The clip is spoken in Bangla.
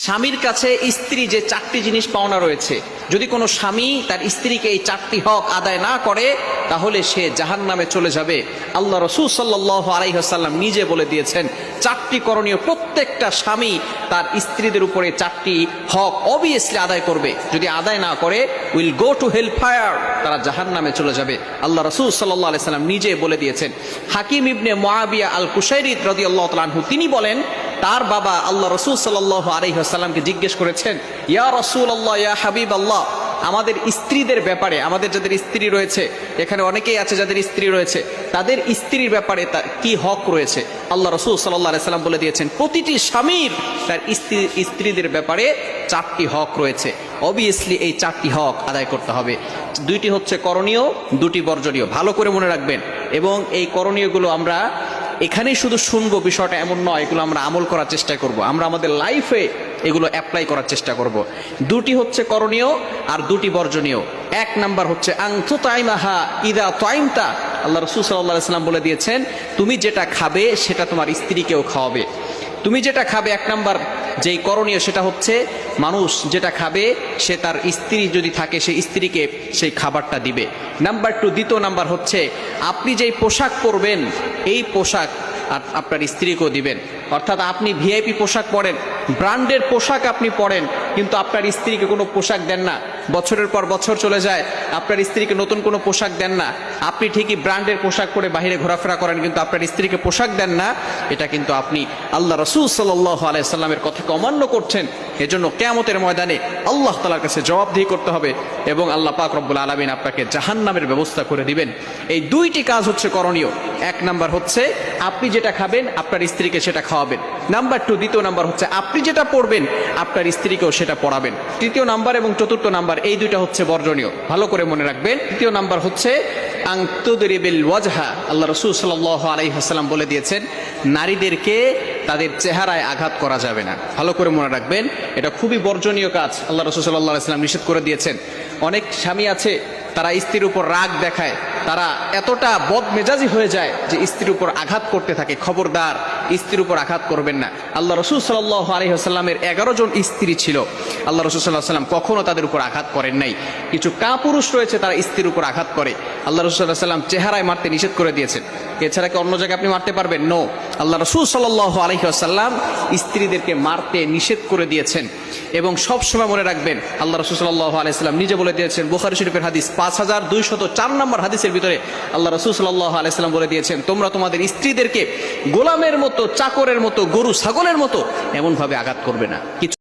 স্বামীর কাছে স্ত্রী যে চারটি জিনিস পাওনা রয়েছে, যদি কোনো স্বামী তার স্ত্রীকে এই চারটি হক আদায় না করে তাহলে সে জাহান্নামে চলে যাবে। আল্লাহ রাসূল সাল্লাল্লাহু আলাইহি ওয়াসাল্লাম নিজে বলে দিয়েছেন, চারটি করণীয় প্রত্যেকটা স্বামী তার স্ত্রীদের উপরে চারটি হক অবভিয়াসলি আদায় করবে। যদি আদায় না করে will go to hell fire, তারা জাহান্নামে চলে যাবে। আল্লাহ রাসূল সাল্লাল্লাহু আলাইহি ওয়াসাল্লাম নিজে বলে দিয়েছেন। হাকিম ইবনে মুআবিয়া আল কুশাইরি রাদিয়াল্লাহু তাআলা আনহু তিনি বলেন, তার বাবা আল্লাহ রাসূল সাল্লাল্লাহু আলাইহি ওয়াসাল্লামকে জিজ্ঞেস করেছেন, ইয়া রাসূলুল্লাহ, ইয়া হাবিবাল্লাহ, আমাদের স্ত্রীদের ব্যাপারে, আমাদের যাদের স্ত্রী রয়েছে, এখানে অনেকেই আছে যাদের স্ত্রী রয়েছে, তাদের স্ত্রীর ব্যাপারে তার কি হক রয়েছে। আল্লাহ রাসূল সাল্লাল্লাহু আলাইহি ওয়াসাল্লাম বলে দিয়েছেন, প্রতিটি স্বামীর তার স্ত্রীদের ব্যাপারে চারটি হক রয়েছে। অবভিয়াসলি এই চারটি হক আদায় করতে হবে। দুইটি হচ্ছে করণীয়, দুটি বর্জনীয়। ভালো করে মনে রাখবেন। এবং এই করণীয়গুলো আমরা এখানেই শুধু শুনবো বিষয়টা এমন নয়, এগুলো আমরা আমল করার চেষ্টা করব, আমরা আমাদের লাইফে এগুলো অ্যাপ্লাই করার চেষ্টা করব। দুটি হচ্ছে করণীয় আর দুটি বর্জনীয়। এক নাম্বার হচ্ছে আনতু তাইমাহা ইদা তাইমতা। আল্লাহ রাসূল সাল্লাল্লাহু আলাইহি ওয়াসাল্লাম বলে দিয়েছেন, তুমি যেটা খাবে সেটা তোমার স্ত্রীকেও খাওয়াবে। তুমি যেটা খাবে, এক নাম্বার যেই করণীয় সেটা হচ্ছে, মানুষ যেটা খাবে সে তার স্ত্রী যদি থাকে সেই স্ত্রীকে সেই খাবারটা দিবে। নাম্বার টু, দ্বিতীয় নাম্বার হচ্ছে, আপনি যেই পোশাক পরবেন এই পোশাক আপনার স্ত্রীকেও দিবেন। অর্থাৎ আপনি ভিআইপি পোশাক পরেন, ব্র্যান্ডের পোশাক আপনি পরেন, কিন্তু আপনার স্ত্রীকে কোনো পোশাক দেন না, বছরের পর বছর চলে যায়, আপনার স্ত্রীকে নতুন কোনো পোশাক দেন না। আপনি ঠিকই ব্র্যান্ডের পোশাক পরে বাইরে ঘোরাফেরা করেন, কিন্তু আপনার স্ত্রীকে পোশাক দেন না। এটা কিন্তু আপনি আল্লাহ রাসূল সাল্লাল্লাহু আলাইহি ওয়াসাল্লামের কথাকে অমান্য করছেন। এজন্য কিয়ামতের ময়দানে আল্লাহ তাআলার কাছে জবাবদিহি করতে হবে এবং আল্লাহ পাক রব্বুল আলামিন আপনাকে জাহান্নামের ব্যবস্থা করে দিবেন। এই দুইটি কাজ হচ্ছে করণীয়। এক নাম্বার হচ্ছে আপনি যেটা খাবেন আপনার স্ত্রীকে সেটা খাওয়াবেন। নাম্বার টু, দ্বিতীয় নাম্বার হচ্ছে আপনি যেটা পড়বেন আপনার স্ত্রীকেও সেটা পড়াবেন। তৃতীয় নাম্বার এবং চতুর্থ নাম্বার এই দুইটা হচ্ছে বর্জনীয়। ভালো করে মনে রাখবেন। তৃতীয় নাম্বার হচ্ছে আনতুদরিবিল ওয়াজহা। আল্লাহ রাসূল সাল্লাল্লাহু আলাইহি ওয়াসাল্লাম বলে দিয়েছেন, নারীদেরকে তাদের চেহারায় আঘাত করা যাবে না। ভালো করে মনে রাখবেন, এটা খুবই বর্জনীয় কাজ। আল্লাহ রাসূল সাল্লাল্লাহু আলাইহি ওয়াসাল্লাম নিষেধ করে দিয়েছেন। অনেক স্বামী আছে তারা স্ত্রীর উপর রাগ দেখায়, তারা এতটা বদমেজাজি হয়ে যায় যে স্ত্রীর উপর আঘাত করতে থাকে। খবরদার, স্ত্রীর উপর আঘাত করবেন না। আল্লাহ রাসূল সাল্লাল্লাহু আলাইহি ওয়াসাল্লামের 11 জন স্ত্রী ছিল। আল্লাহ রাসূল সাল্লাল্লাহু আলাইহি ওয়াসাল্লাম কখনো তাদের উপর আঘাত করেন নাই। কিছু কাপুরুষ রয়েছে তারা স্ত্রীর উপর আঘাত করে। আল্লাহ রাসূল সাল্লাল্লাহু আলাইহি ওয়াসাল্লাম চেহারায় মারতে নিষেধ করে দিয়েছেন। এছাড়া কি অন্য জায়গায় আপনি মারতে পারবেন? নো। আল্লাহ রাসূল সাল্লাল্লাহু আলাইহি ওয়াসাল্লাম স্ত্রীদেরকে মারতে নিষেধ করে দিয়েছেন। এবং সব সময় মনে রাখবেন, আল্লাহ রাসূল সাল্লাল্লাহু আলাইহি ওয়াসাল্লাম নিজে বলে দিয়েছেন, বুখারী শরীফের হাদিস 5204 নম্বর হাদিসের ভিতরে আল্লাহ রাসূল সাল্লাল্লাহু আলাইহি ওয়াসাল্লাম বলে দিয়েছেন, তোমরা তোমাদের স্ত্রীদেরকে গোলামের মতো, চাকরের মতো, গরু ছাগলের মতো এমন ভাবে আঘাত করবে না।